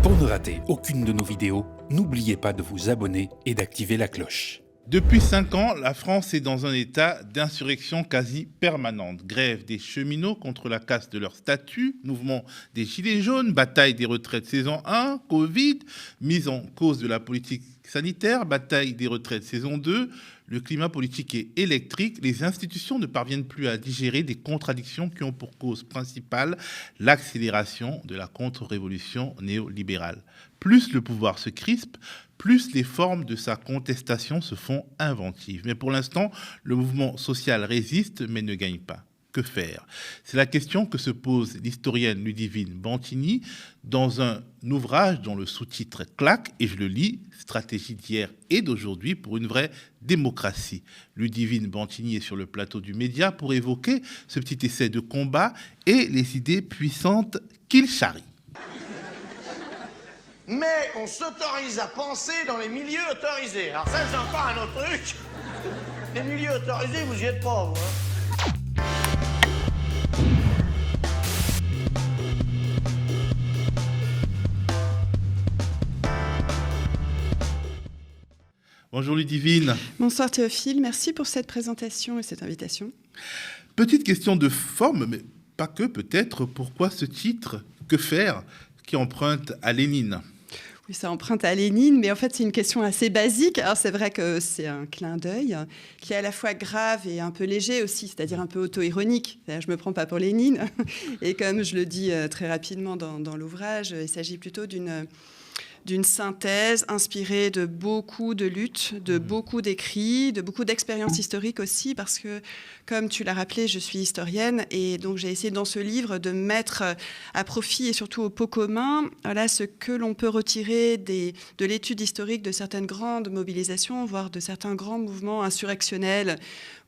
Pour ne rater aucune de nos vidéos, n'oubliez pas de vous abonner et d'activer la cloche. Depuis 5 ans, la France est dans un état d'insurrection quasi permanente. Grève des cheminots contre la casse de leur statut, mouvement des Gilets jaunes, bataille des retraites saison 1, Covid, mise en cause de la politique sanitaire, bataille des retraites saison 2. Le climat politique est électrique. Les institutions ne parviennent plus à digérer des contradictions qui ont pour cause principale l'accélération de la contre-révolution néolibérale. Plus le pouvoir se crispe, plus les formes de sa contestation se font inventives. Mais pour l'instant, le mouvement social résiste mais ne gagne pas. Que faire? C'est la question que se pose l'historienne Ludivine Bantigny dans un ouvrage dont le sous-titre claque, et je le lis, Stratégie d'hier et d'aujourd'hui pour une vraie démocratie. Ludivine Bantigny est sur le plateau du Média pour évoquer ce petit essai de combat et les idées puissantes qu'il charrie. Mais on s'autorise à penser dans les milieux autorisés. Alors ça, c'est encore un autre truc. Les milieux autorisés, vous y êtes pas, vous, hein. Bonjour Ludivine. Bonsoir Théophile, merci pour cette présentation et cette invitation. Petite question de forme, mais pas que peut-être. Pourquoi ce titre, Que faire, qui emprunte à Lénine? Oui, ça emprunte à Lénine, mais en fait, c'est une question assez basique. Alors, c'est vrai que c'est un clin d'œil qui est à la fois grave et un peu léger aussi, c'est-à-dire un peu auto-ironique. Je ne me prends pas pour Lénine. Et comme je le dis très rapidement dans l'ouvrage, il s'agit plutôt d'une synthèse inspirée de beaucoup de luttes, de beaucoup d'écrits, de beaucoup d'expériences historiques aussi, parce que, comme tu l'as rappelé, je suis historienne, et donc j'ai essayé dans ce livre de mettre à profit et surtout au pot commun ce que l'on peut retirer de l'étude historique de certaines grandes mobilisations, voire de certains grands mouvements insurrectionnels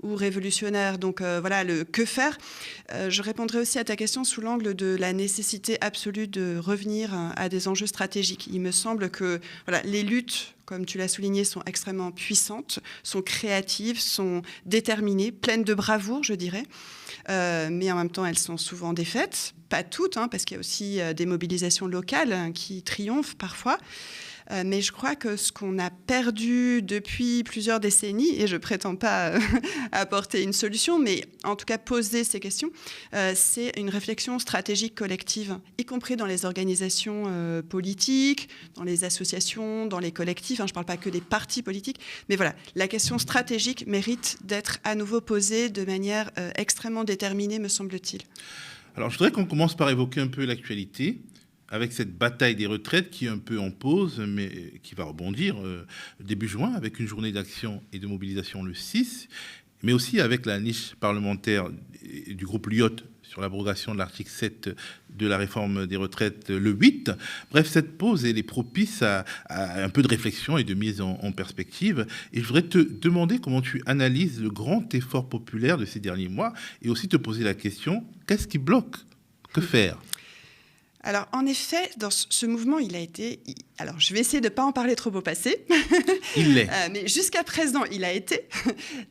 ou révolutionnaires. Donc le que faire. Je répondrai aussi à ta question sous l'angle de la nécessité absolue de revenir à des enjeux stratégiques. Il me semble que les luttes, comme tu l'as souligné, sont extrêmement puissantes, sont créatives, sont déterminées, pleines de bravoure, je dirais. Mais en même temps, elles sont souvent défaites. Pas toutes, parce qu'il y a aussi des mobilisations locales qui triomphent parfois. Mais je crois que ce qu'on a perdu depuis plusieurs décennies, et je ne prétends pas apporter une solution, mais en tout cas poser ces questions, c'est une réflexion stratégique collective, y compris dans les organisations politiques, dans les associations, dans les collectifs. Je ne parle pas que des partis politiques, mais voilà, la question stratégique mérite d'être à nouveau posée de manière extrêmement déterminée, me semble-t-il. Alors, je voudrais qu'on commence par évoquer un peu l'actualité, avec cette bataille des retraites qui est un peu en pause, mais qui va rebondir début juin, avec une journée d'action et de mobilisation le 6, mais aussi avec la niche parlementaire du groupe Lyot sur l'abrogation de l'article 7 de la réforme des retraites le 8. Bref, cette pause, elle est propice à un peu de réflexion et de mise en perspective. Et je voudrais te demander comment tu analyses le grand effort populaire de ces derniers mois, et aussi te poser la question, qu'est-ce qui bloque? Que faire? Alors, en effet, dans ce mouvement, il a été... Alors, je vais essayer de ne pas en parler trop au passé. Il l'est. Mais jusqu'à présent, il a été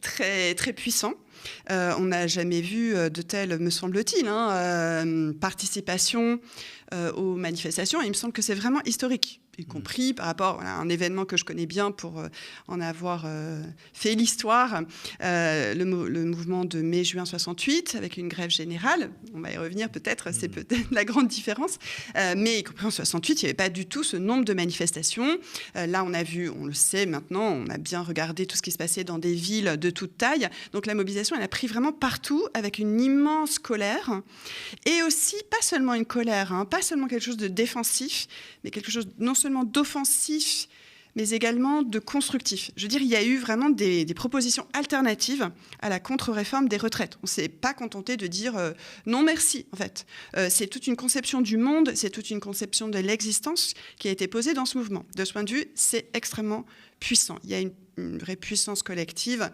très, très puissant. On n'a jamais vu de tel, me semble-t-il, participation aux manifestations. Et il me semble que c'est vraiment historique, y compris par rapport à un événement que je connais bien pour en avoir fait l'histoire, le mouvement de mai-juin 68, avec une grève générale. On va y revenir peut-être, c'est peut-être la grande différence. Mais y compris en 68, il n'y avait pas du tout ce nombre de manifestations. Là, on a vu, on le sait maintenant, on a bien regardé tout ce qui se passait dans des villes de toute taille. Donc la mobilisation, elle a pris vraiment partout, avec une immense colère. Et aussi, pas seulement une colère, pas seulement quelque chose de défensif, mais quelque chose non seulement d'offensif, mais également de constructif. Je veux dire, il y a eu vraiment des propositions alternatives à la contre-réforme des retraites. On ne s'est pas contenté de dire non merci, en fait. C'est toute une conception du monde, c'est toute une conception de l'existence qui a été posée dans ce mouvement. De ce point de vue, c'est extrêmement puissant. Il y a une vraie puissance collective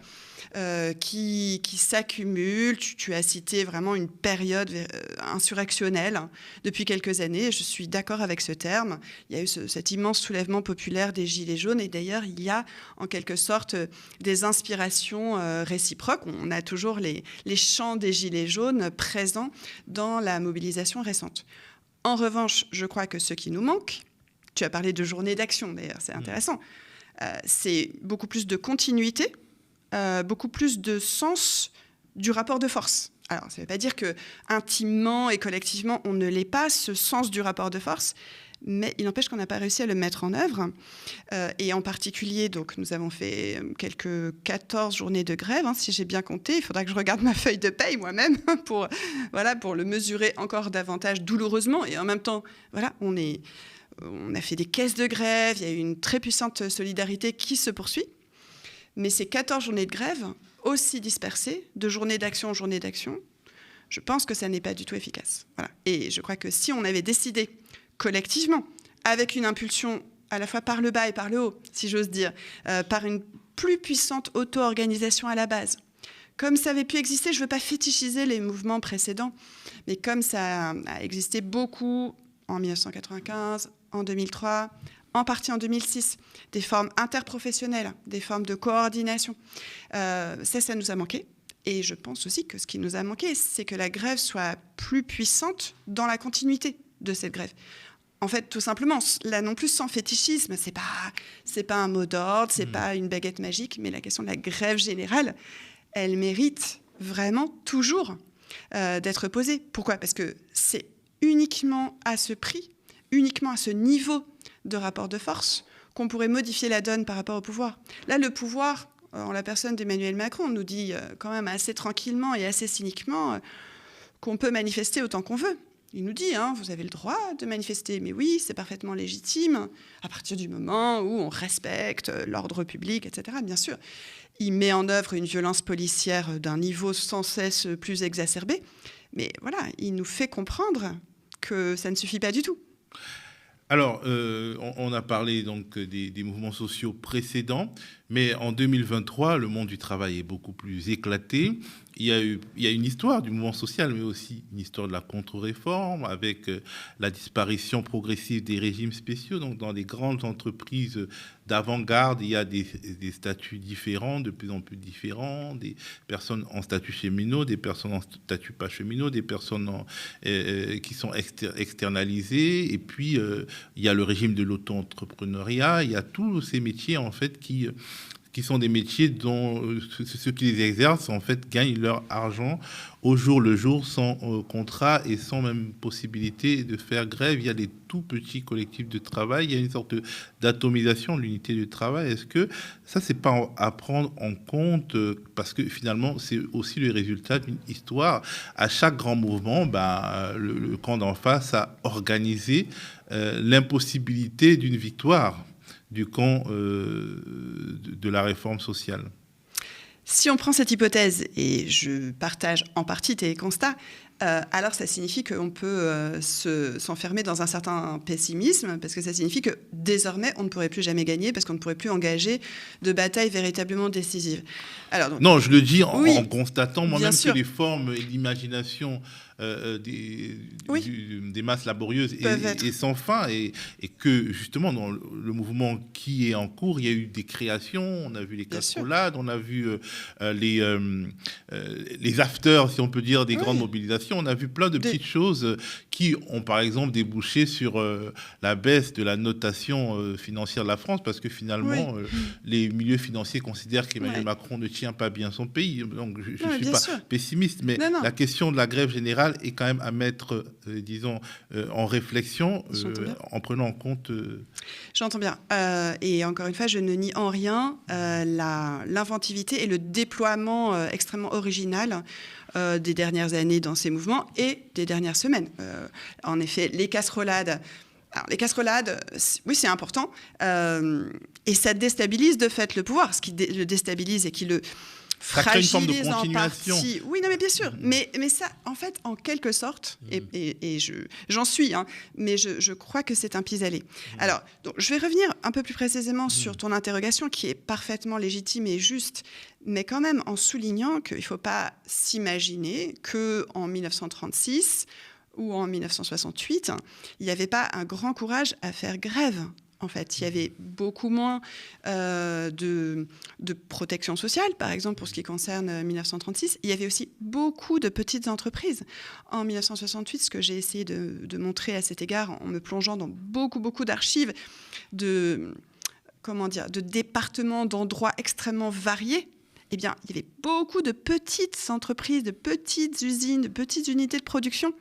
qui s'accumule. Tu as cité vraiment une période insurrectionnelle depuis quelques années. Je suis d'accord avec ce terme. Il y a eu cet immense soulèvement populaire des Gilets jaunes. Et d'ailleurs, il y a en quelque sorte des inspirations réciproques. On a toujours les chants des Gilets jaunes présents dans la mobilisation récente. En revanche, je crois que ce qui nous manque, Tu as parlé de journée d'action, d'ailleurs, c'est intéressant. C'est beaucoup plus de continuité, beaucoup plus de sens du rapport de force. Alors, ça ne veut pas dire que intimement et collectivement, on ne l'est pas, ce sens du rapport de force, mais il n'empêche qu'on n'a pas réussi à le mettre en œuvre. Et en particulier, donc, nous avons fait quelques 14 journées de grève, hein, si j'ai bien compté. Il faudra que je regarde ma feuille de paye moi-même pour le mesurer encore davantage douloureusement. Et en même temps, voilà, on a fait des caisses de grève, il y a eu une très puissante solidarité qui se poursuit. Mais ces 14 journées de grève, aussi dispersées, de journée d'action en journée d'action, je pense que ça n'est pas du tout efficace. Voilà. Et je crois que si on avait décidé collectivement, avec une impulsion à la fois par le bas et par le haut, si j'ose dire, par une plus puissante auto-organisation à la base, comme ça avait pu exister, je ne veux pas fétichiser les mouvements précédents, mais comme ça a existé beaucoup en 1995, en 2003, en partie en 2006, des formes interprofessionnelles, des formes de coordination. Ça nous a manqué. Et je pense aussi que ce qui nous a manqué, c'est que la grève soit plus puissante dans la continuité de cette grève. En fait, tout simplement, là non plus sans fétichisme, c'est pas un mot d'ordre, c'est pas une baguette magique, mais la question de la grève générale, elle mérite vraiment toujours d'être posée. Pourquoi ? Parce que c'est uniquement à ce prix, uniquement à ce niveau de rapport de force qu'on pourrait modifier la donne par rapport au pouvoir. Là, le pouvoir, en la personne d'Emmanuel Macron, nous dit quand même assez tranquillement et assez cyniquement qu'on peut manifester autant qu'on veut. Il nous dit, vous avez le droit de manifester, mais oui, c'est parfaitement légitime, à partir du moment où on respecte l'ordre public, etc., bien sûr. Il met en œuvre une violence policière d'un niveau sans cesse plus exacerbé, mais voilà, il nous fait comprendre que ça ne suffit pas du tout. Alors, on a parlé donc des mouvements sociaux précédents, mais en 2023, le monde du travail est beaucoup plus éclaté. Il y a une histoire du mouvement social, mais aussi une histoire de la contre-réforme, avec la disparition progressive des régimes spéciaux. Donc, dans les grandes entreprises d'avant-garde, il y a des statuts différents, de plus en plus différents, des personnes en statut cheminot, des personnes en statut pas cheminot, des personnes qui sont externalisées, et puis il y a le régime de l'auto-entrepreneuriat, il y a tous ces métiers en fait qui sont des métiers dont ceux qui les exercent en fait gagnent leur argent au jour le jour sans contrat et sans même possibilité de faire grève. Il y a des tout petits collectifs de travail, il y a une sorte d'atomisation de l'unité de travail. Est-ce que ça, c'est pas à prendre en compte, parce que finalement c'est aussi le résultat d'une histoire. À chaque grand mouvement, le camp d'en face a organisé l'impossibilité d'une victoire du camp de la réforme sociale. Si on prend cette hypothèse, et je partage en partie tes constats, alors ça signifie qu'on peut s'enfermer dans un certain pessimisme, parce que ça signifie que désormais, on ne pourrait plus jamais gagner, parce qu'on ne pourrait plus engager de batailles véritablement décisives. Alors, donc, non, je le dis en constatant moi-même que les formes et l'imagination des masses laborieuses et sans fin, et que justement dans le mouvement qui est en cours, il y a eu des créations, on a vu les casserolades, on a vu les afters, si on peut dire, des grandes mobilisations, on a vu plein de petites choses qui ont par exemple débouché sur la baisse de la notation financière de la France, parce que finalement les milieux financiers considèrent qu'Emmanuel Macron ne tient pas bien son pays. Donc je ne suis pas pessimiste, mais la question de la grève générale est quand même à mettre, en réflexion, en prenant en compte... J'entends bien. Et encore une fois, je ne nie en rien l'inventivité et le déploiement extrêmement original des dernières années dans ces mouvements et des dernières semaines. En effet, les casserolades... Alors, les casserolades, oui, c'est important. Et ça déstabilise de fait le pouvoir. Ce qui le déstabilise et qui le... Ça crée une forme de continuation. Oui, non, mais bien sûr. Mais ça, en fait, en quelque sorte, et j'en suis, mais je crois que c'est un pis-aller. Alors, donc, je vais revenir un peu plus précisément sur ton interrogation, qui est parfaitement légitime et juste, mais quand même en soulignant qu'il ne faut pas s'imaginer qu'en 1936 ou en 1968, il n'y avait pas un grand courage à faire grève. En fait, il y avait beaucoup moins de protection sociale, par exemple, pour ce qui concerne 1936. Il y avait aussi beaucoup de petites entreprises. En 1968, ce que j'ai essayé de montrer à cet égard, en me plongeant dans beaucoup d'archives de départements, d'endroits extrêmement variés, eh bien, il y avait beaucoup de petites entreprises, de petites usines, de petites unités de production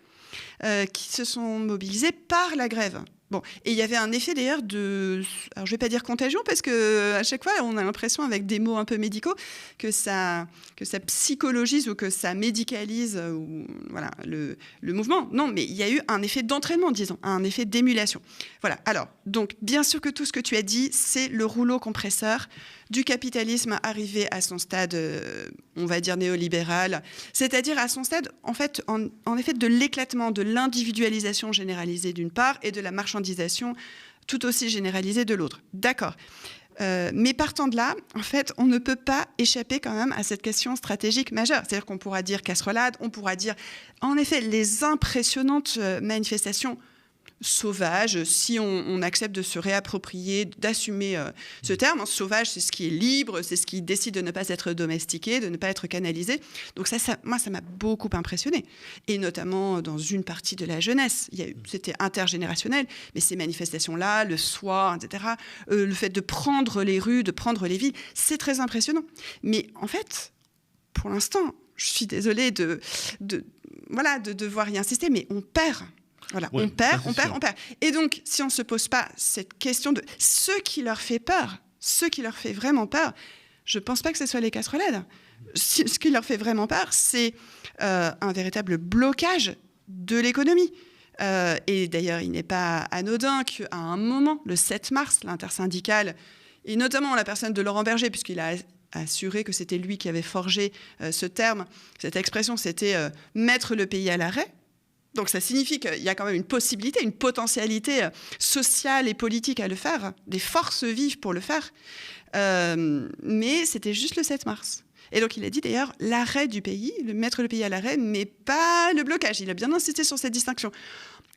qui se sont mobilisées par la grève. Bon, et il y avait un effet d'ailleurs alors je ne vais pas dire contagion, parce qu'à chaque fois, on a l'impression, avec des mots un peu médicaux, que ça psychologise ou que ça médicalise voilà, le mouvement. Non, mais il y a eu un effet d'entraînement, disons, un effet d'émulation. Voilà, alors, donc, bien sûr que tout ce que tu as dit, c'est le rouleau compresseur du capitalisme arrivé à son stade, on va dire, néolibéral, c'est-à-dire à son stade, en fait, en effet, de l'éclatement, de l'individualisation généralisée d'une part et de la marchandisation tout aussi généralisée de l'autre. D'accord. Mais partant de là, en fait, on ne peut pas échapper quand même à cette question stratégique majeure. C'est-à-dire qu'on pourra dire casserolade, on pourra dire, en effet, les impressionnantes manifestations sauvage, si on accepte de se réapproprier, d'assumer ce terme. Sauvage, c'est ce qui est libre, c'est ce qui décide de ne pas être domestiqué, de ne pas être canalisé. Donc moi, ça m'a beaucoup impressionné. Et notamment dans une partie de la jeunesse. C'était intergénérationnel, mais ces manifestations-là, le soir, etc., le fait de prendre les rues, de prendre les villes, c'est très impressionnant. Mais en fait, pour l'instant, je suis désolée de devoir y insister, mais on perd. Voilà, ouais, on perd. Et donc, si on ne se pose pas cette question de ce qui leur fait peur, ce qui leur fait vraiment peur, je ne pense pas que ce soit les casserolades. Ce qui leur fait vraiment peur, c'est un véritable blocage de l'économie. Et d'ailleurs, il n'est pas anodin qu'à un moment, le 7 mars, l'intersyndicale, et notamment la personne de Laurent Berger, puisqu'il a assuré que c'était lui qui avait forgé ce terme, cette expression, c'était mettre le pays à l'arrêt. Donc ça signifie qu'il y a quand même une possibilité, une potentialité sociale et politique à le faire, des forces vives pour le faire. Mais c'était juste le 7 mars. Et donc il a dit d'ailleurs l'arrêt du pays, mettre le pays à l'arrêt, mais pas le blocage. Il a bien insisté sur cette distinction.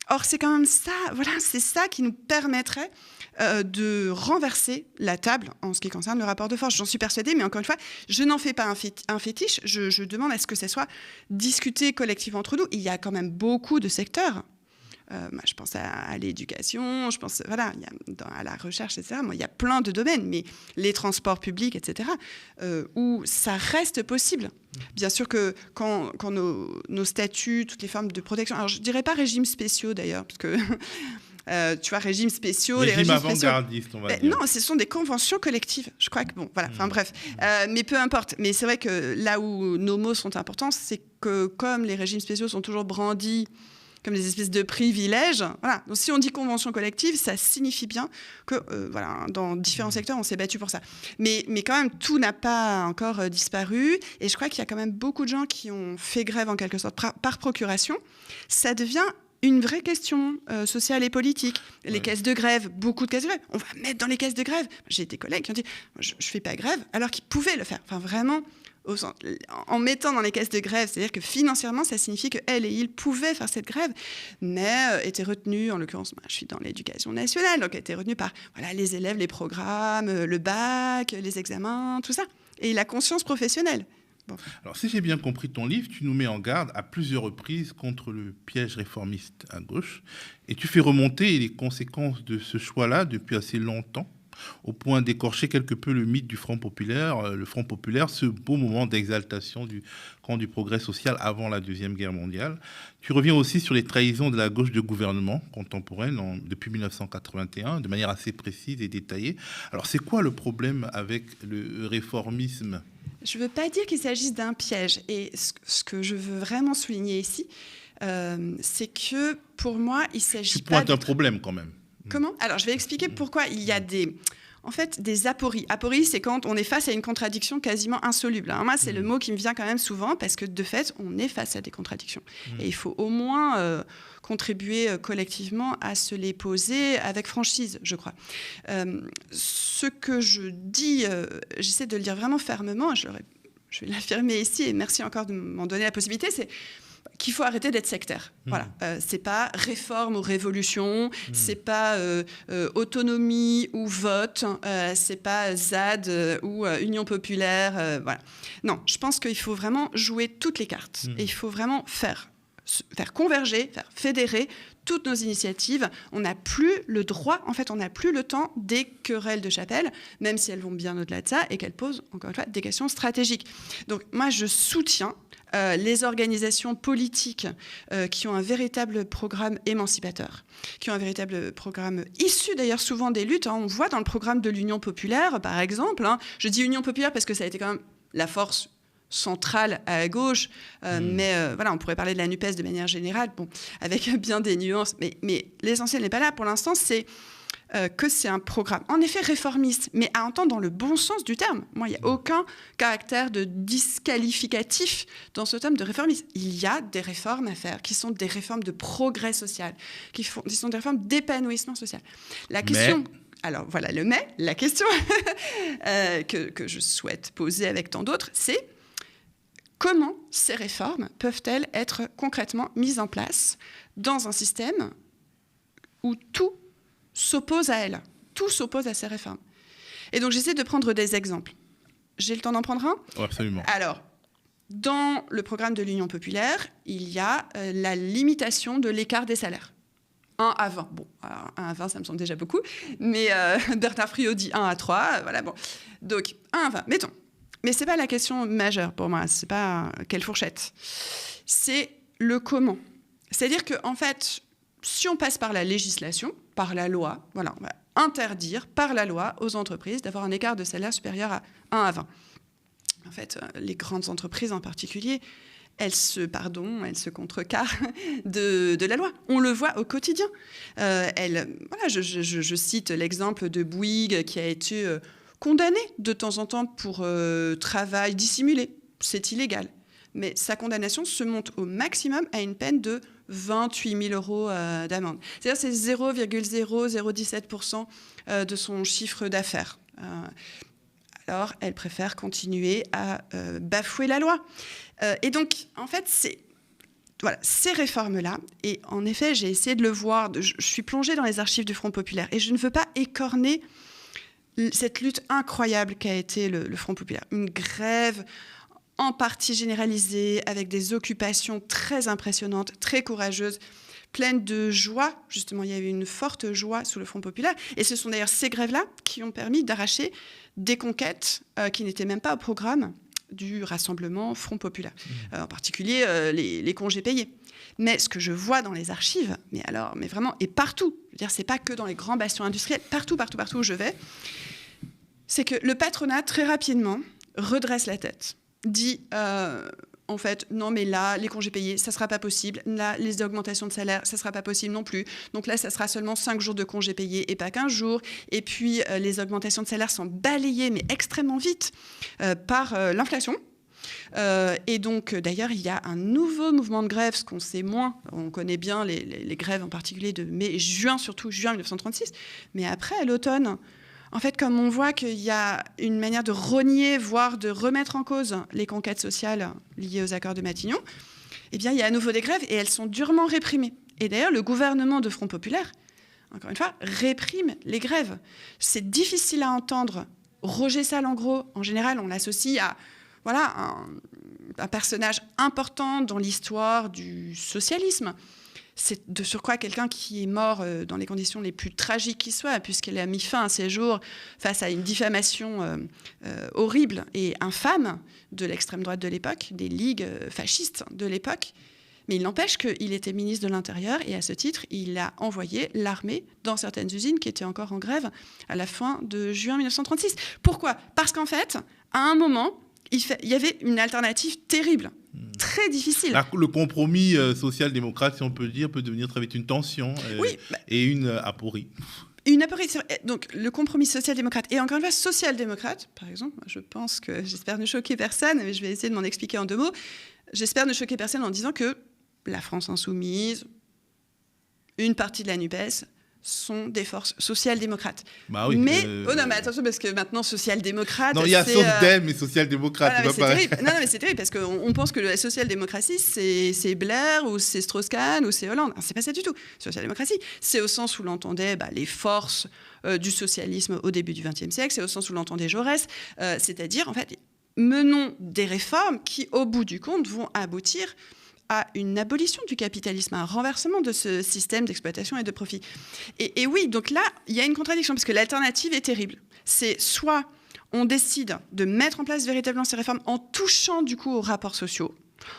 Or, c'est quand même ça, voilà, c'est ça qui nous permettrait de renverser la table en ce qui concerne le rapport de force. J'en suis persuadée, mais encore une fois, je n'en fais pas un fétiche. Je demande à ce que ça soit discuté collectivement entre nous. Il y a quand même beaucoup de secteurs. Je pense à l'éducation, je pense à la recherche, etc. Il y a plein de domaines, mais les transports publics, etc., où ça reste possible. Bien sûr que quand nos statuts, toutes les formes de protection... Alors, je ne dirais pas régimes spéciaux, d'ailleurs, parce que... tu vois, régimes spéciaux, les régimes avant-gardistes, on va dire. Non, ce sont des conventions collectives. Je crois que, bref. Mais peu importe. Mais c'est vrai que là où nos mots sont importants, c'est que comme les régimes spéciaux sont toujours brandis comme des espèces de privilèges. Voilà. Donc, si on dit convention collective, ça signifie bien que, dans différents secteurs, on s'est battu pour ça. Mais quand même, tout n'a pas encore disparu. Et je crois qu'il y a quand même beaucoup de gens qui ont fait grève, en quelque sorte, par procuration. Ça devient une vraie question sociale et politique. Les caisses de grève, beaucoup de caisses de grève. On va mettre dans les caisses de grève. J'ai des collègues qui ont dit « je ne fais pas grève », alors qu'ils pouvaient le faire. Enfin, vraiment... en mettant dans les caisses de grève, c'est-à-dire que financièrement, ça signifie qu'elle et il pouvaient faire cette grève, mais étaient retenus, en l'occurrence, je suis dans l'éducation nationale, donc étaient retenus par les élèves, les programmes, le bac, les examens, tout ça, et la conscience professionnelle. Bon. Alors, si j'ai bien compris ton livre, tu nous mets en garde à plusieurs reprises contre le piège réformiste à gauche, et tu fais remonter les conséquences de ce choix-là depuis assez longtemps, au point d'écorcher quelque peu le mythe du Front populaire. Le Front populaire, ce beau moment d'exaltation du camp du progrès social avant la Deuxième Guerre mondiale. Tu reviens aussi sur les trahisons de la gauche de gouvernement contemporaine depuis 1981, de manière assez précise et détaillée. Alors, c'est quoi le problème avec le réformisme ? Je ne veux pas dire qu'il s'agisse d'un piège. Et ce que je veux vraiment souligner ici, c'est que, pour moi, il s'agit pas... Tu pointes un problème, quand même. Comment ? Alors, je vais expliquer pourquoi il y a des apories. Apories, c'est quand on est face à une contradiction quasiment insoluble. Alors, moi, c'est le mot qui me vient quand même souvent, parce que, de fait, on est face à des contradictions. Et il faut au moins contribuer collectivement à se les poser avec franchise, je crois. Ce que je dis, j'essaie de le dire vraiment fermement, je vais l'affirmer ici, et merci encore de m'en donner la possibilité, c'est... qu'il faut arrêter d'être sectaire. Voilà, c'est pas réforme ou révolution, c'est pas autonomie ou vote, c'est pas ZAD ou Union populaire. Voilà. Non, je pense qu'il faut vraiment jouer toutes les cartes et il faut vraiment faire converger, faire fédérer toutes nos initiatives. On n'a plus le droit, en fait, on n'a plus le temps des querelles de chapelle, même si elles vont bien au-delà de ça et qu'elles posent, encore une fois, des questions stratégiques. Donc, moi, je soutiens les organisations politiques qui ont un véritable programme émancipateur, qui ont un véritable programme issu d'ailleurs souvent des luttes. On voit dans le programme de l'Union populaire, par exemple, je dis Union populaire parce que ça a été quand même la force centrale à gauche, mais voilà, on pourrait parler de la NUPES de manière générale, bon, avec bien des nuances, mais l'essentiel n'est pas là. Pour l'instant, c'est que c'est un programme, en effet réformiste, mais à entendre dans le bon sens du terme. Moi, il n'y a aucun caractère de disqualificatif dans ce terme de réformiste. Il y a des réformes à faire, qui sont des réformes de progrès social, qui sont des réformes d'épanouissement social. La question... Alors voilà le mais, la question que je souhaite poser avec tant d'autres, c'est comment ces réformes peuvent-elles être concrètement mises en place dans un système où tout s'oppose à elles, tout s'oppose à ces réformes. Et donc j'essaie de prendre des exemples. J'ai le temps d'en prendre un ? Oh, absolument. Alors, dans le programme de l'Union populaire, il y a la limitation de l'écart des salaires. 1 à 20. Bon, 1 à 20, ça me semble déjà beaucoup. Mais Bernard Friot dit 1 à 3. Voilà, bon. Donc, 1 à 20, mettons. Mais ce n'est pas la question majeure pour moi. Ce n'est pas quelle fourchette. C'est le comment. C'est-à-dire qu'en fait, si on passe par la législation, par la loi, voilà, on va interdire par la loi aux entreprises d'avoir un écart de salaire supérieur à 1 à 20. En fait, les grandes entreprises en particulier, elles se contrecarrent de la loi. On le voit au quotidien. Voilà, je cite l'exemple de Bouygues qui a été condamné de temps en temps pour travail dissimulé. C'est illégal. Mais sa condamnation se monte au maximum à une peine de 28 000 euros d'amende. C'est-à-dire c'est 0,0017% de son chiffre d'affaires. Alors, elle préfère continuer à bafouer la loi. Et donc, en fait, voilà, ces réformes-là, et en effet, j'ai essayé de le voir, je suis plongée dans les archives du Front populaire, et je ne veux pas écorner cette lutte incroyable qu'a été le Front populaire. Une grève en partie généralisée, avec des occupations très impressionnantes, très courageuses, pleines de joie. Justement, il y a eu une forte joie sous le Front populaire. Et ce sont d'ailleurs ces grèves-là qui ont permis d'arracher des conquêtes qui n'étaient même pas au programme du rassemblement Front populaire. En particulier, les congés payés. Mais ce que je vois dans les archives, mais vraiment, et partout, je veux dire, c'est pas que dans les grands bastions industriels, partout où je vais, c'est que le patronat, très rapidement, redresse la tête. Dit, en fait, non, mais là, les congés payés, ça ne sera pas possible. Là, les augmentations de salaire, ça ne sera pas possible non plus. Donc là, ça sera seulement 5 jours de congés payés et pas 15 jours. Et puis, les augmentations de salaire sont balayées, mais extrêmement vite, par l'inflation. Et donc, d'ailleurs, il y a un nouveau mouvement de grève, ce qu'on sait moins. On connaît bien les grèves, en particulier de mai et juin, surtout juin 1936. Mais après, à l'automne... En fait, comme on voit qu'il y a une manière de renier, voire de remettre en cause les conquêtes sociales liées aux accords de Matignon, eh bien, il y a à nouveau des grèves et elles sont durement réprimées. Et d'ailleurs, le gouvernement de Front populaire, encore une fois, réprime les grèves. C'est difficile à entendre. Roger Salengro, en général, on l'associe à un personnage important dans l'histoire du socialisme. C'est de surcroît quelqu'un qui est mort dans les conditions les plus tragiques qui soient, puisqu'elle a mis fin à ses jours face à une diffamation horrible et infâme de l'extrême droite de l'époque, des ligues fascistes de l'époque. Mais il n'empêche qu'il était ministre de l'Intérieur et à ce titre, il a envoyé l'armée dans certaines usines qui étaient encore en grève à la fin de juin 1936. Pourquoi ? Parce qu'en fait, à un moment, il y avait une alternative terrible. Très difficile. Le compromis social-démocrate, si on peut le dire, peut devenir très vite une tension et une aporie. Une aporie. Donc, le compromis social-démocrate. Et encore une fois, social-démocrate, par exemple, je pense que j'espère ne choquer personne, mais je vais essayer de m'en expliquer en 2 mots. J'espère ne choquer personne en disant que la France insoumise, une partie de la NUPES, sont des forces social-démocrates. Bah oui, mais non, mais attention, parce que maintenant, social-démocrate... Non, il y a SOSDEM et social-démocrate. Voilà, c'est terrible. Non, mais c'est terrible, parce qu'on pense que la social-démocratie, c'est Blair, ou c'est Strauss-Kahn, ou c'est Hollande. Non, c'est pas ça du tout. Social-démocratie, c'est au sens où l'entendait les forces du socialisme au début du XXe siècle, c'est au sens où l'entendait Jaurès, c'est-à-dire, en fait, menons des réformes qui, au bout du compte, vont aboutir à une abolition du capitalisme, un renversement de ce système d'exploitation et de profit. Et oui, donc là, il y a une contradiction, parce que l'alternative est terrible. C'est soit on décide de mettre en place véritablement ces réformes en touchant du coup aux rapports sociaux,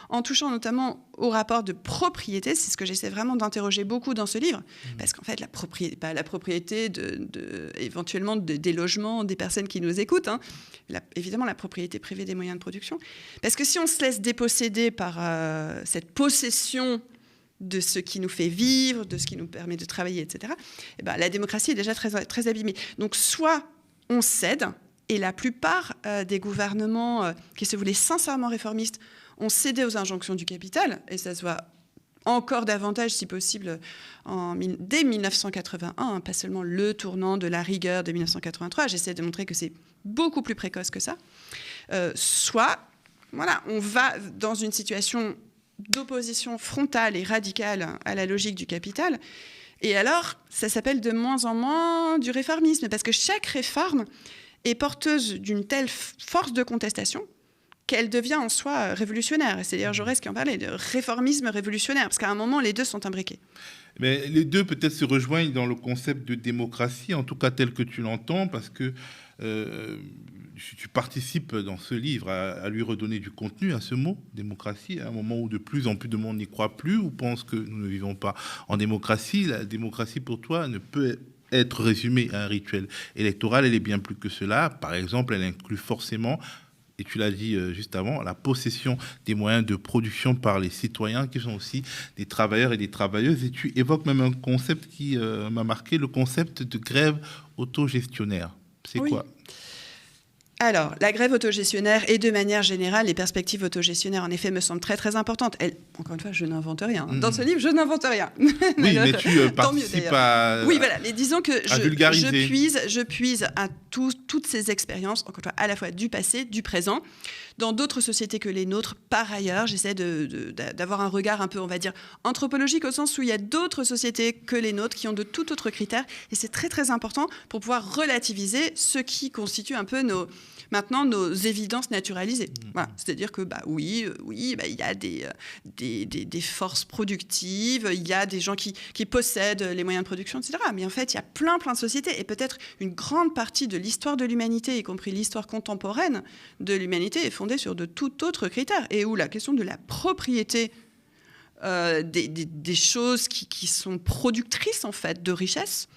en touchant notamment aux rapports de propriété, c'est ce que j'essaie vraiment d'interroger beaucoup dans ce livre, parce qu'en fait, la propriété éventuellement des logements des personnes qui nous écoutent, évidemment la propriété privée des moyens de production, parce que si on se laisse déposséder par cette possession de ce qui nous fait vivre, de ce qui nous permet de travailler, etc., la démocratie est déjà très, très abîmée. Donc soit on cède, et la plupart des gouvernements qui se voulaient sincèrement réformistes ont cédé aux injonctions du capital, et ça se voit encore davantage, si possible, dès 1981, pas seulement le tournant de la rigueur de 1983. J'essaie de montrer que c'est beaucoup plus précoce que ça. Soit, voilà, on va dans une situation d'opposition frontale et radicale à la logique du capital, et alors, ça s'appelle de moins en moins du réformisme, parce que chaque réforme est porteuse d'une telle force de contestation qu'elle devient en soi révolutionnaire. Et c'est d'ailleurs Jaurès qui en parlait, de réformisme révolutionnaire, parce qu'à un moment, les deux sont imbriqués. Mais les deux peut-être se rejoignent dans le concept de démocratie, en tout cas tel que tu l'entends, parce que tu participes dans ce livre à lui redonner du contenu à ce mot, démocratie, à un moment où de plus en plus de monde n'y croit plus, ou pense que nous ne vivons pas en démocratie. La démocratie, pour toi, ne peut être résumée à un rituel électoral. Elle est bien plus que cela. Par exemple, elle inclut forcément, et tu l'as dit juste avant, la possession des moyens de production par les citoyens, qui sont aussi des travailleurs et des travailleuses. Et tu évoques même un concept qui m'a marqué, le concept de grève autogestionnaire. C'est quoi ? Alors, la grève autogestionnaire et de manière générale, les perspectives autogestionnaires, en effet, me semblent très, très importantes. Encore une fois, je n'invente rien. Dans ce livre, je n'invente rien. Oui, mais tu participes à... Oui, voilà. Mais disons que je puise à toutes ces expériences, encore une fois, à la fois du passé, du présent, dans d'autres sociétés que les nôtres. Par ailleurs, j'essaie d'avoir un regard un peu, on va dire, anthropologique, au sens où il y a d'autres sociétés que les nôtres qui ont de tout autres critères. Et c'est très, très important pour pouvoir relativiser ce qui constitue un peu maintenant nos évidences naturalisées. Voilà. C'est-à-dire que il y a des forces productives, il y a des gens qui possèdent les moyens de production, etc. Mais en fait, il y a plein de sociétés, et peut-être une grande partie de l'histoire de l'humanité, y compris l'histoire contemporaine de l'humanité, est fondée sur de tout autre critère, et où la question de la propriété des choses qui sont productrices en fait de richesse,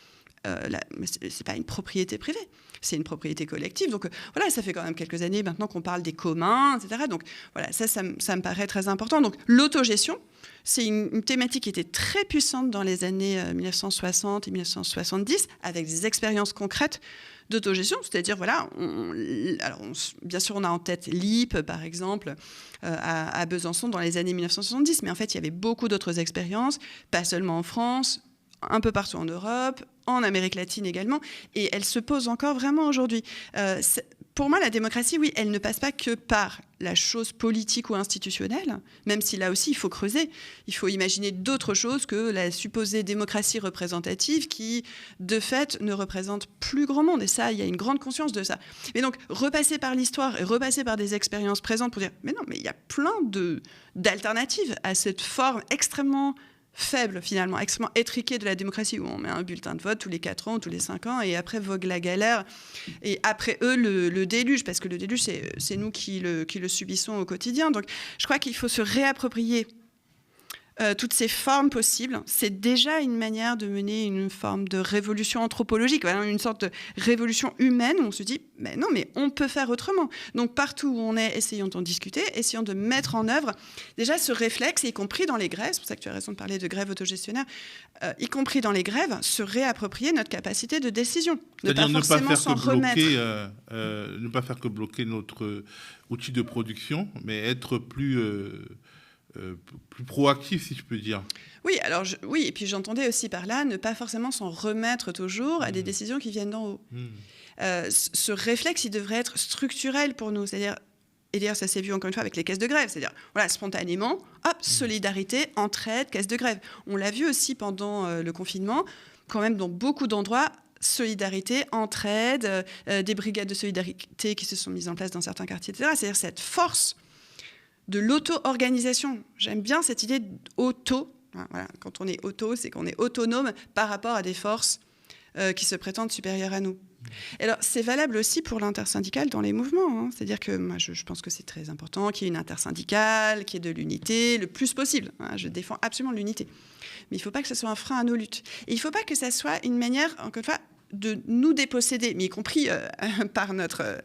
c'est pas une propriété privée, c'est une propriété collective. Donc voilà, ça fait quand même quelques années maintenant qu'on parle des communs, etc. Donc voilà, ça me paraît très important. Donc l'autogestion, c'est une thématique qui était très puissante dans les années 1960 et 1970, avec des expériences concrètes d'autogestion, c'est-à-dire, voilà, bien sûr, on a en tête l'IP, par exemple, à Besançon dans les années 1970, mais en fait, il y avait beaucoup d'autres expériences, pas seulement en France, un peu partout en Europe, en Amérique latine également, et elle se pose encore vraiment aujourd'hui. Pour moi, la démocratie, oui, elle ne passe pas que par la chose politique ou institutionnelle, même si là aussi, il faut creuser. Il faut imaginer d'autres choses que la supposée démocratie représentative qui, de fait, ne représente plus grand monde. Et ça, il y a une grande conscience de ça. Mais donc, repasser par l'histoire et repasser par des expériences présentes pour dire « mais non, mais il y a plein d'alternatives à cette forme extrêmement faible, finalement, extrêmement étriquée de la démocratie, où on met un bulletin de vote tous les 4 ans ou tous les 5 ans, et après vogue la galère, et après eux, le déluge, parce que le déluge, c'est nous qui le subissons au quotidien. Donc, je crois qu'il faut se réapproprier toutes ces formes possibles. C'est déjà une manière de mener une forme de révolution anthropologique, une sorte de révolution humaine où on se dit mais non, mais on peut faire autrement. Donc partout où on est, essayons d'en discuter, essayons de mettre en œuvre déjà ce réflexe, y compris dans les grèves, c'est pour ça que tu as raison de parler de grève autogestionnaire, y compris dans les grèves, se réapproprier notre capacité de décision. C'est-à-dire ne pas faire que bloquer notre outil de production, mais être plus plus proactif, si je peux dire. Oui, alors oui, et puis j'entendais aussi par là ne pas forcément s'en remettre toujours à des décisions qui viennent d'en haut. Ce réflexe, il devrait être structurel pour nous, c'est-à-dire, et d'ailleurs ça s'est vu encore une fois avec les caisses de grève, c'est-à-dire voilà, spontanément, hop, solidarité, entraide, caisse de grève. On l'a vu aussi pendant le confinement, quand même dans beaucoup d'endroits, solidarité, entraide, des brigades de solidarité qui se sont mises en place dans certains quartiers, etc. C'est-à-dire cette force de l'auto-organisation. J'aime bien cette idée d'auto. Voilà, quand on est auto, c'est qu'on est autonome par rapport à des forces qui se prétendent supérieures à nous. Et alors, c'est valable aussi pour l'intersyndicale dans les mouvements. Hein. C'est-à-dire que moi, je pense que c'est très important qu'il y ait une intersyndicale, qu'il y ait de l'unité le plus possible. Hein. Je défends absolument l'unité. Mais il ne faut pas que ce soit un frein à nos luttes. Et il ne faut pas que ça soit une manière, encore une fois, de nous déposséder, mais y compris par notre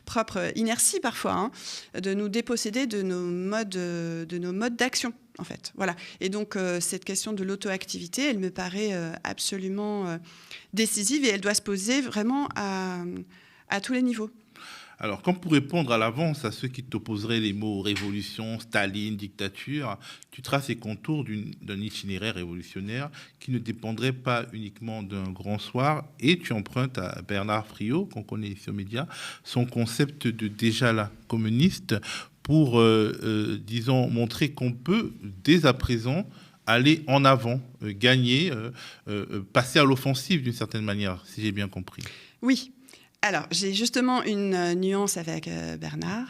propre inertie parfois, hein, de nous déposséder de nos modes d'action, en fait. Voilà. Et donc, cette question de l'auto-activité, elle me paraît absolument décisive et elle doit se poser vraiment à tous les niveaux. Alors, comme pour répondre à l'avance à ceux qui t'opposeraient les mots révolution, Staline, dictature, tu traces les contours d'un itinéraire révolutionnaire qui ne dépendrait pas uniquement d'un grand soir, et tu empruntes à Bernard Friot, qu'on connaît ici aux médias, son concept de déjà là communiste pour, disons, montrer qu'on peut, dès à présent, aller en avant, gagner, passer à l'offensive d'une certaine manière, si j'ai bien compris. Oui. Alors, j'ai justement une nuance avec Bernard.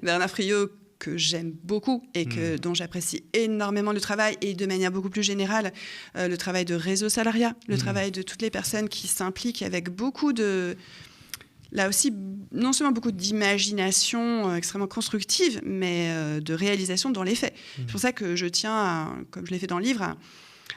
Bernard Friot, que j'aime beaucoup et dont j'apprécie énormément le travail, et de manière beaucoup plus générale, le travail de Réseau Salariat, le travail de toutes les personnes qui s'impliquent avec beaucoup de... Là aussi, non seulement beaucoup d'imagination extrêmement constructive, mais de réalisation dans les faits. C'est pour ça que je tiens, comme je l'ai fait dans le livre,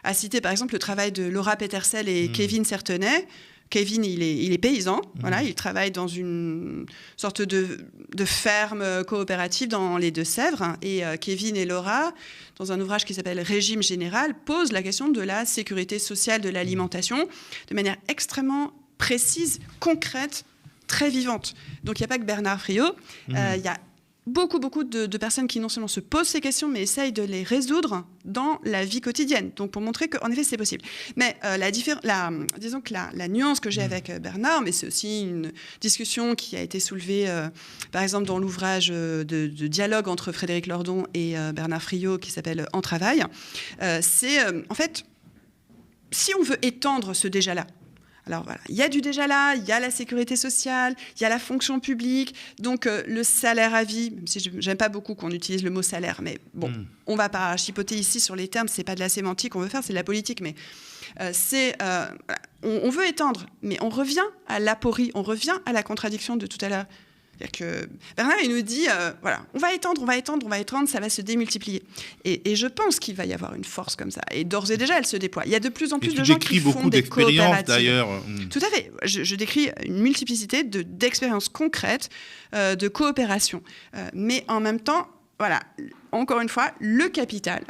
à citer par exemple le travail de Laura Petersel et Kevin Sertenay. Kevin, il est paysan, voilà, il travaille dans une sorte de ferme coopérative dans les Deux-Sèvres. Et Kevin et Laura, dans un ouvrage qui s'appelle Régime général, posent la question de la sécurité sociale de l'alimentation de manière extrêmement précise, concrète, très vivante. Donc il n'y a pas que Bernard Friot, il y a beaucoup de personnes qui non seulement se posent ces questions, mais essayent de les résoudre dans la vie quotidienne. Donc pour montrer qu'en effet c'est possible. Mais disons que la nuance que j'ai avec Bernard, mais c'est aussi une discussion qui a été soulevée par exemple dans l'ouvrage de dialogue entre Frédéric Lordon et Bernard Friot qui s'appelle En travail, c'est en fait, si on veut étendre ce déjà-là, alors voilà, il y a du déjà là, il y a la sécurité sociale, il y a la fonction publique, donc le salaire à vie, même si j'aime pas beaucoup qu'on utilise le mot salaire, mais bon, on va pas chipoter ici sur les termes, c'est pas de la sémantique qu'on veut faire, c'est de la politique, mais on veut étendre, mais on revient à l'aporie, on revient à la contradiction de tout à l'heure. C'est-à-dire que Bernard, il nous dit, voilà, on va étendre, ça va se démultiplier. Et je pense qu'il va y avoir une force comme ça. Et d'ores et déjà, elle se déploie. Il y a de plus en plus de gens qui font des coopératives. D'ailleurs. Tout à fait. Je décris une multiplicité d'expériences concrètes de coopération. Mais en même temps, voilà, encore une fois, le capital,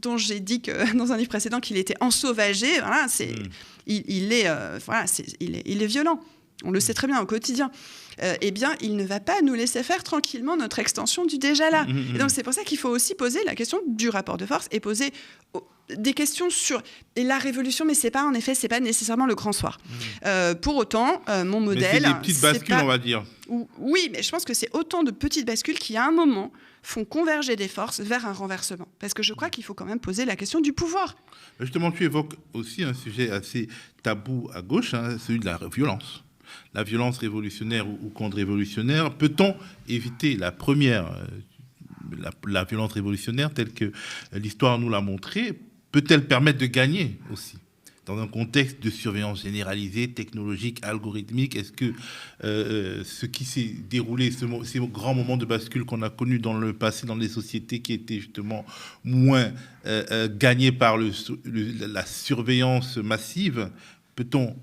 dont j'ai dit que, dans un livre précédent qu'il était ensauvagé, voilà, il est violent. On le sait très bien au quotidien. Eh bien, il ne va pas nous laisser faire tranquillement notre extension du déjà là. Et donc, c'est pour ça qu'il faut aussi poser la question du rapport de force et poser des questions sur la révolution, mais c'est pas nécessairement le grand soir. Pour autant, mon modèle... Mais c'est des petites bascules, on va dire. Oui, mais je pense que c'est autant de petites bascules qui, à un moment, font converger des forces vers un renversement. Parce que je crois qu'il faut quand même poser la question du pouvoir. Justement, tu évoques aussi un sujet assez tabou à gauche, hein, celui de la violence. La violence révolutionnaire ou contre-révolutionnaire, peut-on éviter la violence révolutionnaire telle que l'histoire nous l'a montré? Peut-elle permettre de gagner aussi dans un contexte de surveillance généralisée, technologique, algorithmique? Est-ce que ce qui s'est déroulé, ces grands moments de bascule qu'on a connus dans le passé, dans les sociétés qui étaient justement moins gagnées par la surveillance massive, peut-on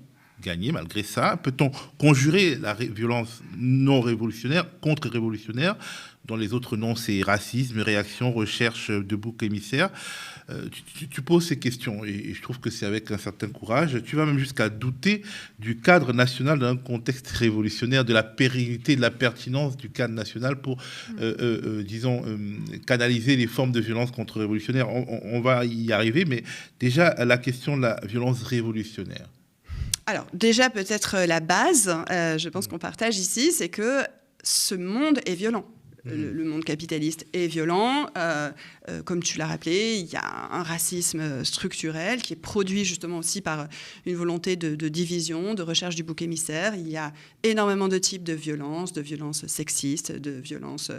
gagner malgré ça? Peut-on conjurer la violence non révolutionnaire, contre-révolutionnaire, dont les autres noms, c'est racisme, réaction, recherche de bouc émissaire? Tu poses ces questions et je trouve que c'est avec un certain courage. Tu vas même jusqu'à douter du cadre national d'un contexte révolutionnaire, de la pérennité, de la pertinence du cadre national pour, disons, canaliser les formes de violence contre-révolutionnaire. On va y arriver, mais déjà, la question de la violence révolutionnaire. Alors, déjà, peut-être la base, je pense qu'on partage ici, c'est que ce monde est violent. Le monde capitaliste est violent. Comme tu l'as rappelé, il y a un racisme structurel qui est produit justement aussi par une volonté de division, de recherche du bouc émissaire. Il y a énormément de types de violences sexistes, de violences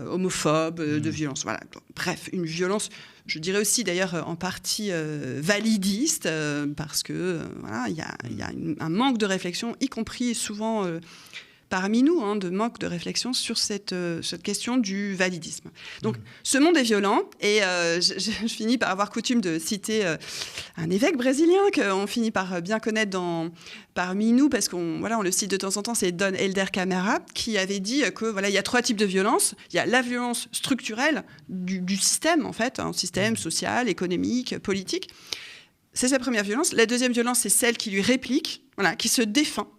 homophobes, de violences... Voilà. Bref, une violence, je dirais aussi d'ailleurs en partie validiste, parce que voilà, il y a un manque de réflexion, y compris souvent... parmi nous, de manque de réflexion sur cette question du validisme. Donc, ce monde est violent, et je finis par avoir coutume de citer un évêque brésilien qu'on finit par bien connaître parmi nous, parce qu'on le cite de temps en temps, c'est Don Helder Camara, qui avait dit que il y a 3 types de violence. Il y a la violence structurelle du système, en fait, un système social, économique, politique. C'est sa première violence. La deuxième violence, c'est celle qui lui réplique, qui se défend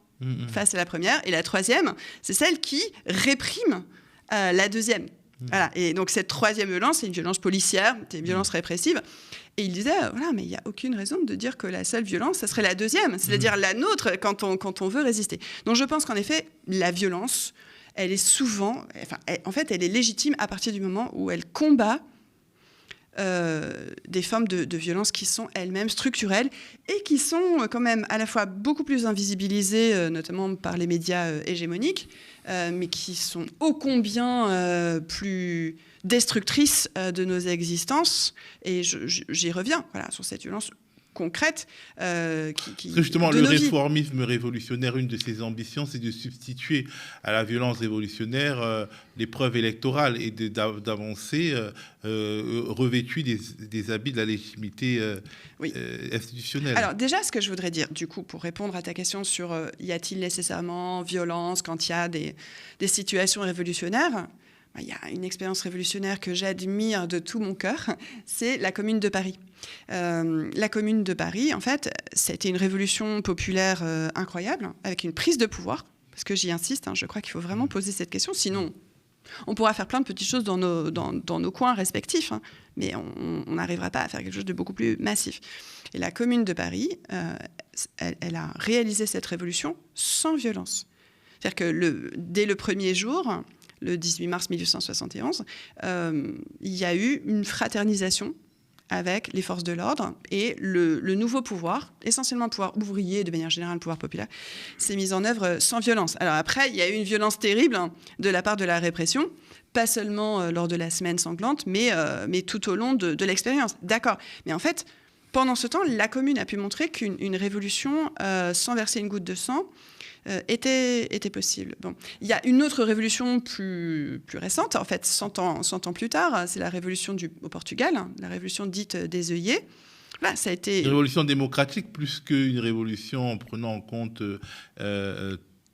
face à la première. Et la troisième, c'est celle qui réprime la deuxième. Voilà. Et donc, cette troisième violence, c'est une violence policière, c'est une violence répressive. Et il disait, mais il n'y a aucune raison de dire que la seule violence, ça serait la deuxième, c'est-à-dire la nôtre quand on veut résister. Donc, je pense qu'en effet, la violence, elle est souvent... en fait, elle est légitime à partir du moment où elle combat des formes de violence qui sont elles-mêmes structurelles et qui sont quand même à la fois beaucoup plus invisibilisées, notamment par les médias hégémoniques, mais qui sont ô combien plus destructrices de nos existences. Et j'y reviens sur cette violence concrète qui justement, le réformisme révolutionnaire, une de ses ambitions, c'est de substituer à la violence révolutionnaire l'épreuve électorale et d'avancer revêtu des habits de la légitimité institutionnelle. Alors déjà, ce que je voudrais dire, du coup, pour répondre à ta question sur y a-t-il nécessairement violence quand il y a des situations révolutionnaires, il y a une expérience révolutionnaire que j'admire de tout mon cœur, c'est la Commune de Paris. La Commune de Paris, en fait, c'était une révolution populaire incroyable, avec une prise de pouvoir, parce que j'y insiste, je crois qu'il faut vraiment poser cette question, sinon on pourra faire plein de petites choses dans nos coins respectifs, mais on n'arrivera pas à faire quelque chose de beaucoup plus massif. Et la Commune de Paris, elle a réalisé cette révolution sans violence. C'est-à-dire que dès le premier jour... le 18 mars 1871, il y a eu une fraternisation avec les forces de l'ordre et le nouveau pouvoir, essentiellement le pouvoir ouvrier, de manière générale le pouvoir populaire, s'est mis en œuvre sans violence. Alors après, il y a eu une violence terrible de la part de la répression, pas seulement lors de la semaine sanglante, mais tout au long de l'expérience. D'accord. Mais en fait, pendant ce temps, la Commune a pu montrer qu'une révolution sans verser une goutte de sang était possible. Bon. Il y a une autre révolution plus récente, en fait, 100 ans plus tard, c'est la révolution au Portugal, la révolution dite des œillets. Là, ça a été... Une révolution démocratique plus qu'une révolution en prenant en compte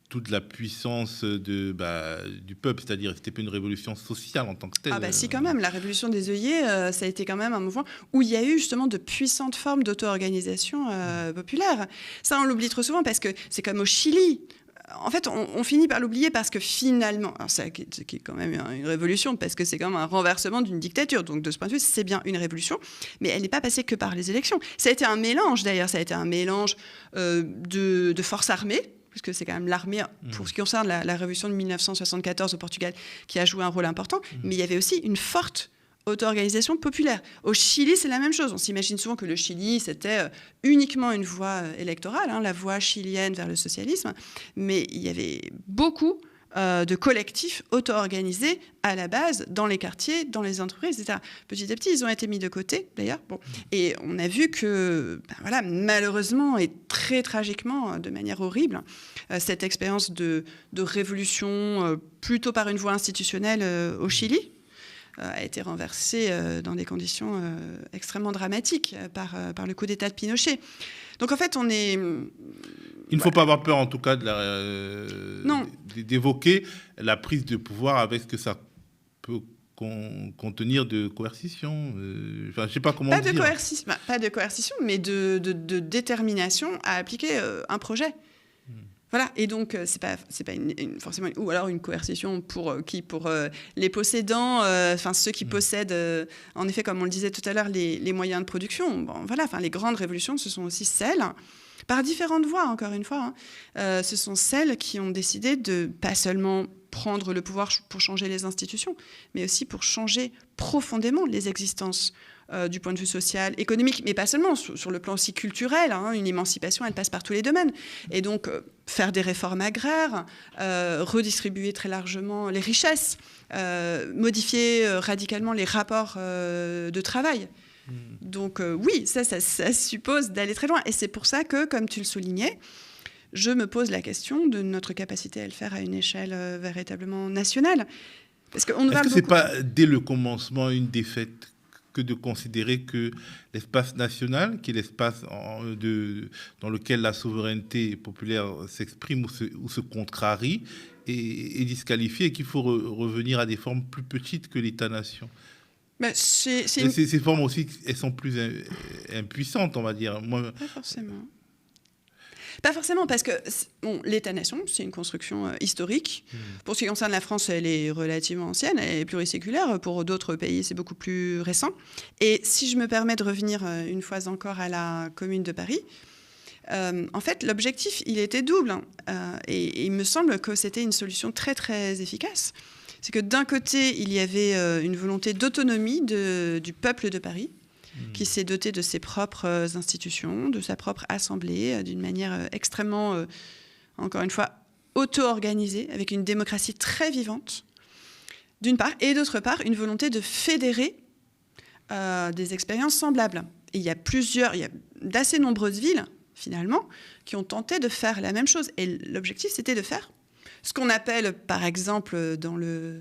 toute la puissance du peuple, c'est-à-dire c'était pas une révolution sociale en tant que telle. Ah si, quand même, la révolution des œillets, ça a été quand même un mouvement où il y a eu justement de puissantes formes d'auto-organisation populaire. Ça, on l'oublie trop souvent parce que c'est comme au Chili. En fait, on finit par l'oublier parce que finalement, alors c'est quand même une révolution, parce que c'est quand même un renversement d'une dictature. Donc de ce point de vue, c'est bien une révolution, mais elle n'est pas passée que par les élections. Ça a été un mélange d'ailleurs, ça a été un mélange de forces armées, puisque c'est quand même l'armée, pour ce qui concerne la révolution de 1974 au Portugal, qui a joué un rôle important, mais il y avait aussi une forte auto-organisation populaire. Au Chili, c'est la même chose. On s'imagine souvent que le Chili, c'était uniquement une voie électorale, la voie chilienne vers le socialisme, mais il y avait beaucoup de collectifs auto-organisés à la base, dans les quartiers, dans les entreprises, etc. Petit à petit, ils ont été mis de côté, d'ailleurs. Bon. Et on a vu que, malheureusement et très tragiquement, de manière horrible, cette expérience de révolution, plutôt par une voie institutionnelle au Chili, a été renversée dans des conditions extrêmement dramatiques par le coup d'État de Pinochet. Donc en fait, on est... Il ne faut pas avoir peur, en tout cas, Non. d'évoquer la prise de pouvoir avec ce que ça peut contenir de coercition. Je ne sais pas comment dire. Pas de coercition, mais de détermination à appliquer un projet. Voilà, et donc c'est pas forcément, ou alors une coercition pour les possédants, ceux qui possèdent, en effet, comme on le disait tout à l'heure, les moyens de production. Bon, voilà, les grandes révolutions, ce sont aussi celles, par différentes voies, encore une fois, ce sont celles qui ont décidé de pas seulement prendre le pouvoir pour changer les institutions, mais aussi pour changer profondément les existences du point de vue social, économique, mais pas seulement, sur le plan aussi culturel. Une émancipation, elle passe par tous les domaines. Et donc, faire des réformes agraires, redistribuer très largement les richesses, modifier radicalement les rapports de travail. Donc, oui, ça suppose d'aller très loin. Et c'est pour ça que, comme tu le soulignais, je me pose la question de notre capacité à le faire à une échelle véritablement nationale. Parce qu'on Est-ce que ce n'est pas, dès le commencement, une défaite que de considérer que l'espace national, qui est l'espace dans lequel la souveraineté populaire s'exprime ou se contrarie, est disqualifié et qu'il faut revenir à des formes plus petites que l'État-nation? Ces formes aussi, elles sont plus impuissantes, on va dire. Pas forcément. Pas forcément, parce que l'État-nation, c'est une construction historique. Pour ce qui concerne la France, elle est relativement ancienne, elle est pluriséculaire. Pour d'autres pays, c'est beaucoup plus récent. Et si je me permets de revenir une fois encore à la Commune de Paris, en fait, l'objectif, il était double. Et il me semble que c'était une solution très, très efficace. C'est que d'un côté, il y avait une volonté d'autonomie du peuple de Paris, qui s'est doté de ses propres institutions, de sa propre assemblée, d'une manière extrêmement, encore une fois, auto-organisée, avec une démocratie très vivante, d'une part, et d'autre part, une volonté de fédérer des expériences semblables. Et il y a d'assez nombreuses villes, finalement, qui ont tenté de faire la même chose. Et l'objectif, c'était de faire ce qu'on appelle, par exemple, dans le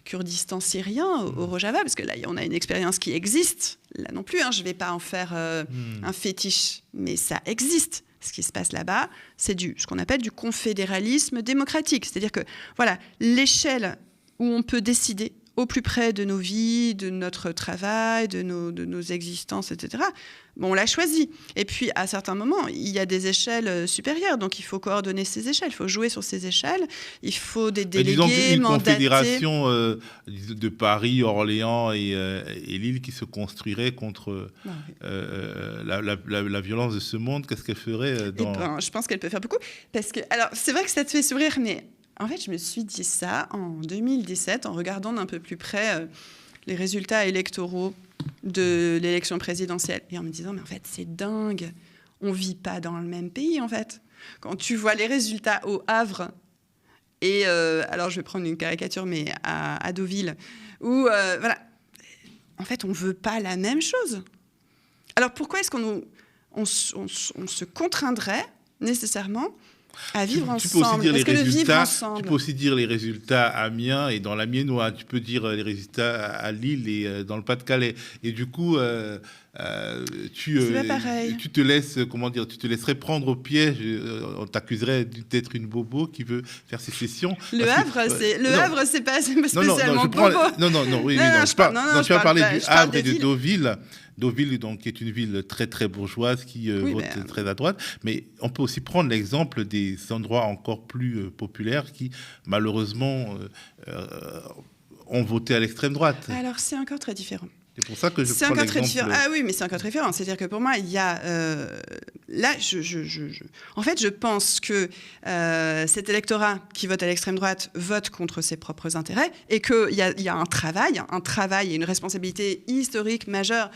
Kurdistan syrien, au Rojava, parce que là, on a une expérience qui existe. Là non plus, je ne vais pas en faire un fétiche, mais ça existe. Ce qui se passe là-bas, c'est ce qu'on appelle du confédéralisme démocratique. C'est-à-dire que, voilà, l'échelle où on peut décider au plus près de nos vies, de notre travail, de nos existences, etc., on l'a choisi. Et puis, à certains moments, il y a des échelles supérieures. Donc, il faut coordonner ces échelles. Il faut jouer sur ces échelles. Il faut des délégués, disons une mandatés. Confédération de Paris, Orléans et Lille qui se construirait contre la violence de ce monde. Qu'est-ce qu'elle ferait Je pense qu'elle peut faire beaucoup. Parce que, alors, c'est vrai que ça te fait sourire, mais en fait, je me suis dit ça en 2017, en regardant d'un peu plus près les résultats électoraux de l'élection présidentielle. Et en me disant, mais en fait, c'est dingue. On ne vit pas dans le même pays, en fait. Quand tu vois les résultats au Havre, et alors je vais prendre une caricature, mais à Deauville, où, voilà, en fait, on ne veut pas la même chose. Alors, pourquoi est-ce qu'on se contraindrait nécessairement à vivre ensemble? Tu peux aussi dire les résultats à Amiens et dans la Miennois. Tu peux dire les résultats à Lille et dans le Pas-de-Calais. Et du coup, tu te laisses, tu te laisserais prendre au piège. On t'accuserait d'être une bobo qui veut faire sécession. Le Havre, c'est pas spécialement bobo. Je vais parler du Havre et de Deauville. Deauville, donc, qui est une ville très, très bourgeoise qui vote très à droite. Mais on peut aussi prendre l'exemple des endroits encore plus populaires qui, malheureusement, ont voté à l'extrême droite. Alors, c'est encore très différent. C'est pour ça que je prends l'exemple... Ah oui, mais c'est encore très différent. C'est-à-dire que pour moi, il y a... là, en fait, je pense que cet électorat qui vote à l'extrême droite vote contre ses propres intérêts et qu'il y a un travail et une responsabilité historique majeure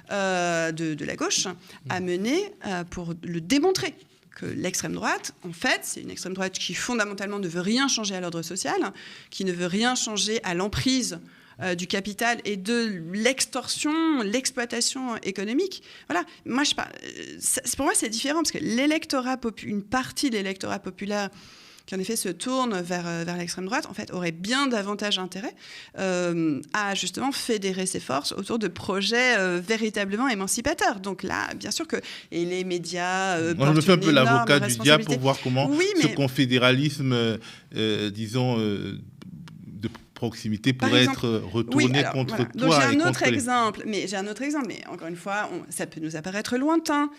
de la gauche à mener pour le démontrer. Que l'extrême droite, en fait, c'est une extrême droite qui fondamentalement ne veut rien changer à l'ordre social, qui ne veut rien changer à l'emprise du capital et de l'extorsion, l'exploitation économique. Voilà. Pour moi, c'est différent parce que une partie de l'électorat populaire qui en effet se tournent vers l'extrême droite, en fait, auraient bien davantage intérêt à justement fédérer ses forces autour de projets véritablement émancipateurs. Donc là, bien sûr que et les médias Moi, je me fais un peu l'avocat du diable pour voir comment ce confédéralisme, disons, de proximité pourrait être retourné contre toi. Donc j'ai un autre exemple, mais encore une fois, ça peut nous apparaître lointain.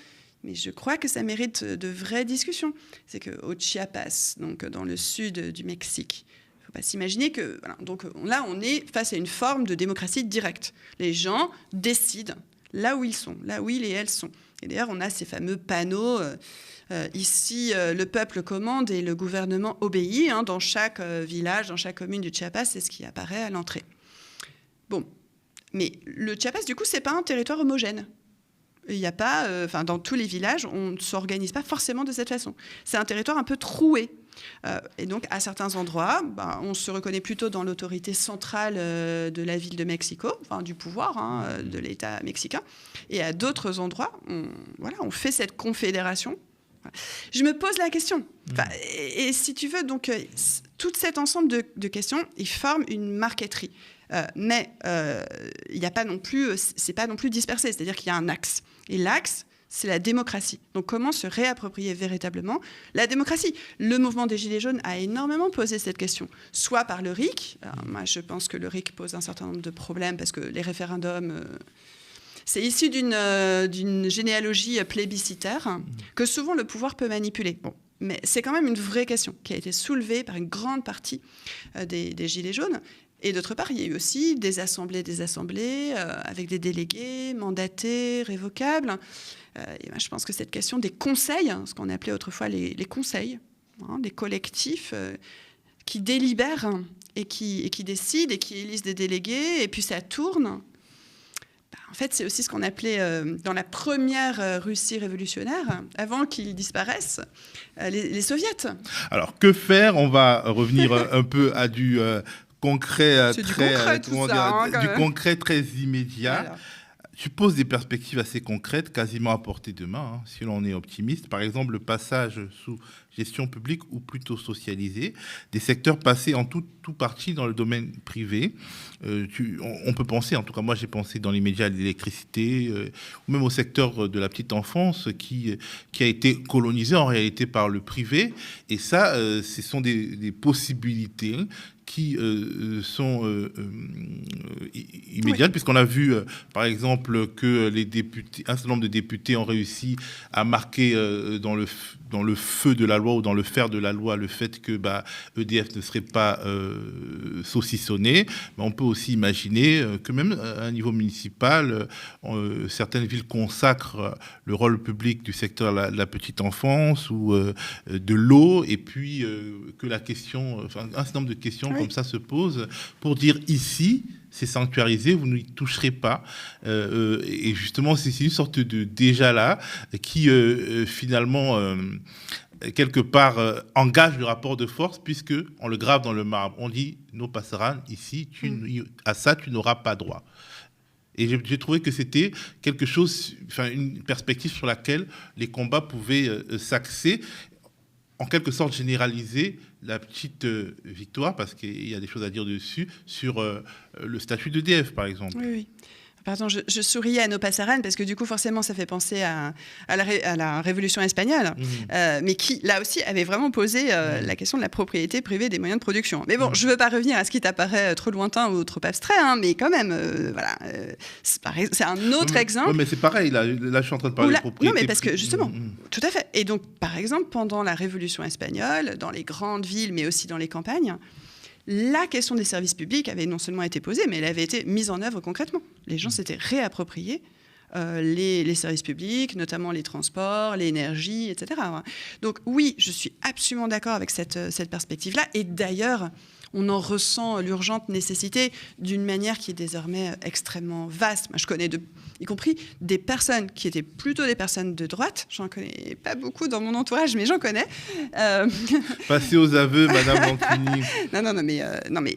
Mais je crois que ça mérite de vraies discussions. C'est qu'au Chiapas, donc dans le sud du Mexique, il ne faut pas s'imaginer que... Voilà, donc là, on est face à une forme de démocratie directe. Les gens décident là où ils sont, là où ils et elles sont. Et d'ailleurs, on a ces fameux panneaux... ici, le peuple commande et le gouvernement obéit. Hein, dans chaque village, dans chaque commune du Chiapas, c'est ce qui apparaît à l'entrée. Bon, mais le Chiapas, du coup, ce n'est pas un territoire homogène. Il n'y a pas, dans tous les villages, on ne s'organise pas forcément de cette façon. C'est un territoire un peu troué. Et donc, à certains endroits, on se reconnaît plutôt dans l'autorité centrale de la ville de Mexico, du pouvoir de l'État mexicain. Et à d'autres endroits, on fait cette confédération. Je me pose la question. Et si tu veux, donc, tout cet ensemble de questions, ils forment une marqueterie. Mais il n'y a pas non plus, c'est pas non plus dispersé. C'est-à-dire qu'il y a un axe. Et l'axe, c'est la démocratie. Donc, comment se réapproprier véritablement la démocratie ? Le mouvement des Gilets jaunes a énormément posé cette question, soit par le RIC. Alors, moi, je pense que le RIC pose un certain nombre de problèmes parce que les référendums... c'est issu d'une généalogie plébiscitaire que souvent le pouvoir peut manipuler. Bon, mais c'est quand même une vraie question qui a été soulevée par une grande partie des Gilets jaunes. Et d'autre part, il y a eu aussi des assemblées avec des délégués mandatés, révocables. Et moi, je pense que cette question des conseils, ce qu'on appelait autrefois les conseils, des collectifs qui délibèrent et qui décident et qui élisent des délégués, et puis ça tourne. En fait, c'est aussi ce qu'on appelait, dans la première Russie révolutionnaire, avant qu'ils disparaissent, les soviets. Alors, que faire ? On va revenir un peu à du concret, concret très immédiat. Voilà. Tu poses des perspectives assez concrètes, quasiment à portée de main, si l'on est optimiste. Par exemple, le passage sous gestion publique ou plutôt socialisée, des secteurs passés en tout partie dans le domaine privé. On peut penser, en tout cas moi j'ai pensé dans les médias à l'électricité, ou même au secteur de la petite enfance qui a été colonisé en réalité par le privé. Et ça, ce sont des possibilités qui sont immédiates, puisqu'on a vu, par exemple, que un certain nombre de députés ont réussi à marquer dans le feu de la loi ou dans le fer de la loi le fait que EDF ne serait pas saucissonné. Mais on peut aussi imaginer que même à un niveau municipal, certaines villes consacrent le rôle public du secteur de la petite enfance ou de l'eau, et puis que la question, un certain nombre de questions comme ça se posent pour dire ici, c'est sanctuarisé, vous n'y toucherez pas. Et justement, c'est une sorte de déjà là qui finalement, quelque part, engage le rapport de force, puisque on le grave dans le marbre. On dit, no passaran, ici, à ça, tu n'auras pas droit. Et j'ai trouvé que c'était quelque chose, une perspective sur laquelle les combats pouvaient s'axer, en quelque sorte généraliser la petite victoire, parce qu'il y a des choses à dire dessus, sur le statut d'EDF, par exemple. Oui. Pardon, je souriais à No Pasaran parce que du coup, forcément, ça fait penser à la Révolution espagnole, mais qui, là aussi, avait vraiment posé la question de la propriété privée des moyens de production. Mais bon, je ne veux pas revenir à ce qui t'apparaît trop lointain ou trop abstrait, mais quand même, c'est un autre exemple. Oui, mais c'est pareil, là, je suis en train de parler de propriété. Non, mais parce que, justement, tout à fait. Et donc, par exemple, pendant la Révolution espagnole, dans les grandes villes, mais aussi dans les campagnes, la question des services publics avait non seulement été posée, mais elle avait été mise en œuvre concrètement. Les gens s'étaient réappropriés les services publics, notamment les transports, l'énergie, etc. Donc oui, je suis absolument d'accord avec cette perspective-là. Et d'ailleurs, on en ressent l'urgente nécessité d'une manière qui est désormais extrêmement vaste. Moi, je connais y compris des personnes qui étaient plutôt des personnes de droite. J'en connais pas beaucoup dans mon entourage, mais j'en connais. Passez aux aveux, Madame Anthony.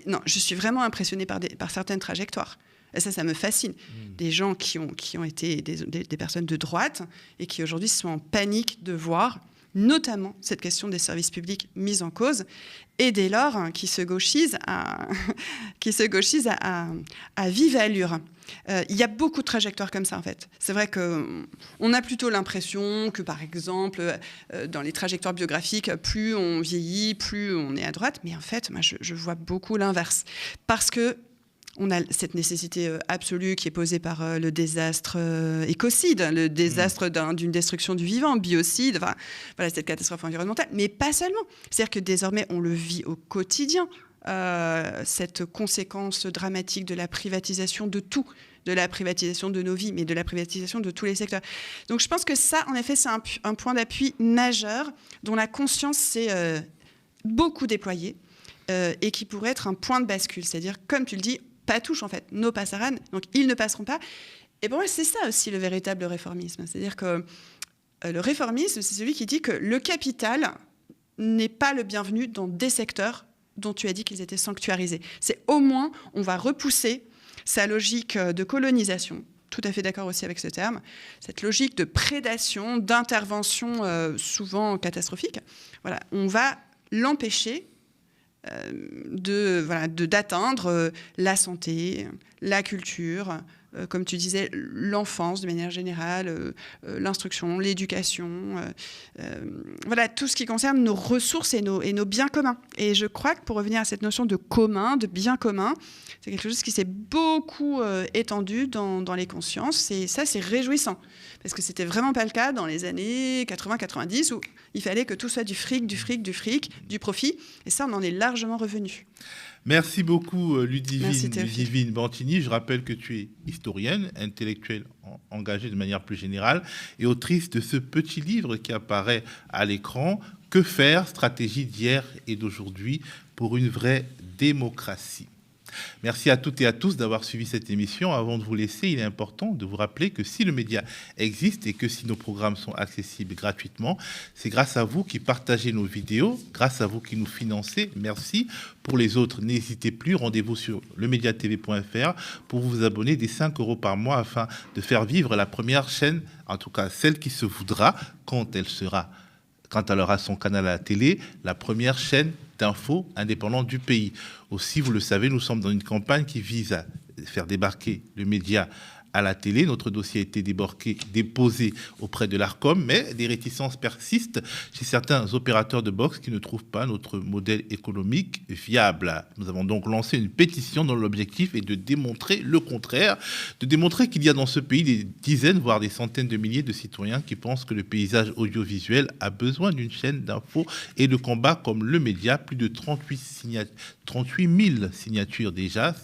Non, je suis vraiment impressionnée par certaines trajectoires. Et ça me fascine. Des gens qui ont été des personnes de droite et qui aujourd'hui sont en panique de voir notamment cette question des services publics mise en cause, et dès lors qui se gauchise à vive allure. Il y a beaucoup de trajectoires comme ça, en fait. C'est vrai qu'on a plutôt l'impression que, par exemple, dans les trajectoires biographiques, plus on vieillit, plus on est à droite. Mais en fait, moi, je vois beaucoup l'inverse. Parce que on a cette nécessité absolue qui est posée par le désastre écocide, le désastre d'une destruction du vivant, biocide, enfin, voilà, cette catastrophe environnementale. Mais pas seulement. C'est-à-dire que désormais, on le vit au quotidien. Cette conséquence dramatique de la privatisation de tout, de la privatisation de nos vies, mais de la privatisation de tous les secteurs. Donc je pense que ça, en effet, c'est un point d'appui majeur dont la conscience s'est beaucoup déployée et qui pourrait être un point de bascule. C'est-à-dire, comme tu le dis, pas touche en fait, no passaran, donc ils ne passeront pas. Et pour moi, c'est ça aussi le véritable réformisme. C'est-à-dire que le réformisme, c'est celui qui dit que le capital n'est pas le bienvenu dans des secteurs dont tu as dit qu'ils étaient sanctuarisés. C'est au moins, on va repousser sa logique de colonisation, tout à fait d'accord aussi avec ce terme, cette logique de prédation, d'intervention souvent catastrophique. Voilà, on va l'empêcher d'atteindre la santé, la culture, comme tu disais, l'enfance de manière générale, l'instruction, l'éducation, voilà, tout ce qui concerne nos ressources et nos biens communs. Et je crois que pour revenir à cette notion de commun, de bien commun, c'est quelque chose qui s'est beaucoup étendu dans les consciences. Et ça, c'est réjouissant. Parce que c'était vraiment pas le cas dans les années 80-90 où il fallait que tout soit du fric, du profit. Et ça, on en est largement revenu. Merci beaucoup, Ludivine Bantigny. Je rappelle que tu es historienne, intellectuelle engagée de manière plus générale et autrice de ce petit livre qui apparaît à l'écran, « Que faire? Stratégie d'hier et d'aujourd'hui pour une vraie démocratie ». Merci à toutes et à tous d'avoir suivi cette émission. Avant de vous laisser, il est important de vous rappeler que si le média existe et que si nos programmes sont accessibles gratuitement, c'est grâce à vous qui partagez nos vidéos, grâce à vous qui nous financez. Merci. Pour les autres, n'hésitez plus. Rendez-vous sur lemediatv.fr pour vous abonner des 5 € par mois afin de faire vivre la première chaîne, en tout cas celle qui se voudra quand elle aura son canal à la télé, la première chaîne d'infos indépendante du pays. Aussi, vous le savez, nous sommes dans une campagne qui vise à faire débarquer le média à la télé. Notre dossier a été déposé auprès de l'Arcom, mais des réticences persistent chez certains opérateurs de box qui ne trouvent pas notre modèle économique viable. Nous avons donc lancé une pétition dont l'objectif est de démontrer le contraire, de démontrer qu'il y a dans ce pays des dizaines, voire des centaines de milliers de citoyens qui pensent que le paysage audiovisuel a besoin d'une chaîne d'infos et de combat comme le média. Plus de 38 000 signatures déjà.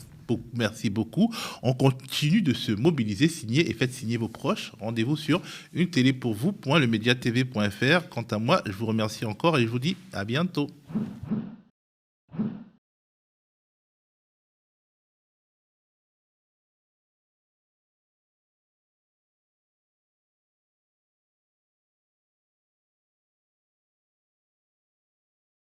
Merci beaucoup. On continue de se mobiliser, signer et faites signer vos proches. Rendez-vous sur unetélépourvous.lemediatv.fr. Quant à moi, je vous remercie encore et je vous dis à bientôt.